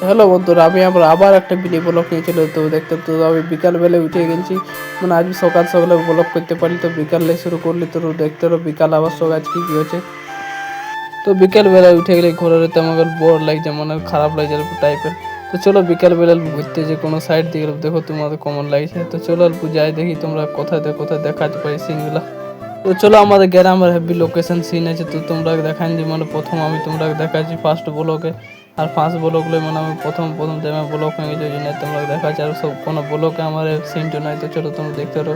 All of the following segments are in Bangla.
হ্যালো বন্ধুরা, আমি আবার একটা মিনি ব্লগ নিয়ে চলে তো দেখতে। তো আমি বিকালবেলা উঠে গেছি, মানে আজ সকাল সকালে ব্লগ করতে পারি, তো বিকালে শুরু করলি তো দেখতে পারো বিকাল আবার সব আজ কি হয়েছে। তো বিকেলবেলা উঠে গেলে ঘোরার আমাকে বোর লাগছে, মানে খারাপ লাগছে টাইপের। তো চলো বিকেলবেলা ঘুরতে যে কোনো সাইড দিকে দেখো তোমাদের কেমন লাগছে। তো চলো অল্প যাই দেখি তোমরা কোথায় কোথায় দেখাতে পারি সিনগুলা। তো চলো আমাদের গ্রামের হেভি লোকেশন সিন আছে, তো তোমরা দেখান যে মানে প্রথম আমি তোমরা দেখাচ্ছি ফার্স্ট ব্লকে। আর ফার্স্ট ব্লকগুলো মানে আমি প্রথম টাইমে ব্লক হয়ে গেছে, ওই জন্য তোমরা দেখাচ্ছি। আর সব কোনো ব্লকে আমার সিনটা নাই, তো চলো তোমরা দেখতে পারো।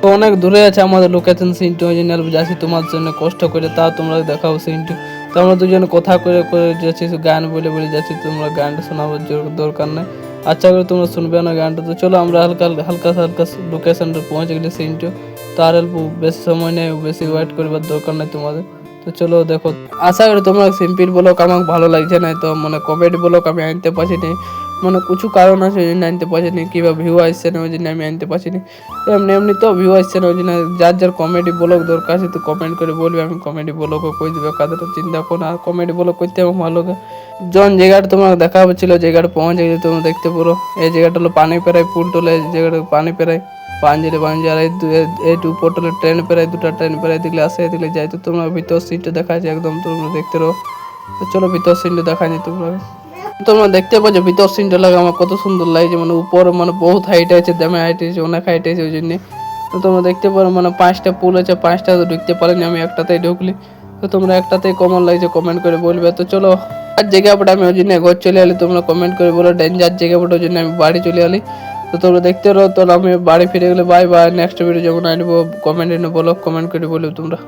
তো অনেক দূরে আছে আমাদের লোকেশন সিনটা, ওই জন্য যাচ্ছি তোমার জন্য কষ্ট করে, তাও তোমরা দেখাও সিনটা। তো আমরা দুজনে কথা করে করে যাচ্ছি, গান বলে বলে যাচ্ছি, তোমরা গানটা শোনাবার দরকার নেই। আচ্ছা করে তোমরা শুনবে না গানটা। তো চলো আমরা হালকা হালকা হালকা লোকেশনটা পৌঁছে গেলে সিনটা। তো আর অল্প বেশি সময় নেই, বেশি ওয়েট করবার দরকার নেই তোমাদের। তো চলো দেখো, আশা করি তোমরা সিম্পল ব্লক আমাকে ভালো লাগছে না, তো মানে কমেডি ব্লক আমি আনতে পারছি না, মানে কিছু কারণ আছে ওই জন্য আনতে পারছি না, কিংবা ভিউ আসছে না ওই জন্য আমি আনতে পারছি না। এমনি এমনি তো ভিউ আসছে না, ওই জন্য যার যার কমেডি ব্লগ দরকার আছে তো কমেন্ট করে বলবে, আমি কমেডি ব্লগও করে দেবো, কাদের চিন্তা করো না। আর কমেডি ব্লগ করতে আমার ভালো লাগে। জন জায়গাটা তোমার দেখা হচ্ছিল, জায়গাটা পৌঁছে গেছে তোমরা দেখতে পারো। এই জায়গাটা হলো পানি পেরায় পুল টোলে, এই জায়গাটা পানি পেরায় পাঞ্জলে আর এই উপর টোলে ট্রেন পেরায়, দুটা ট্রেন পেরায় দিলে আসে দিলে যাই। তো তোমরা ভিতর সিটটা দেখা যায় একদম, তোমরা দেখতে রো। তো চলো ভিতর সিনটা দেখা যায় তোমরা। তোমরা দেখতে পাচ্ছ ভিতর সিনটা লাগে আমার কত সুন্দর লাগছে, মানে উপর মানে বহুত হাইট আছে, দামে হাইট আছে, অনেক হাইট আছে ওই জন্য। তো তোমরা দেখতে পারো মানে 5টা পুল আছে, 5টা তো ঢুকতে পারিনি, আমি একটাতেই ঢুকলি। তো তোমরা একটাতেই কমন লাগছে কমেন্ট করে বলবে। তো চলো আর জায়গাটা আমি ওই জন্য ঘর চলে এলি, তোমরা কমেন্ট করে বলো ডেঞ্জার জায়গাটা, ওই জন্য আমি বাড়ি চলে এলি। তো তোমরা দেখতে রো। তো আমি বাড়ি ফিরে গেলে বাই বাই, নেক্সট ভিডিও যেমন আনবো কমেন্ট বলো, কমেন্ট করে বলবে তোমরা।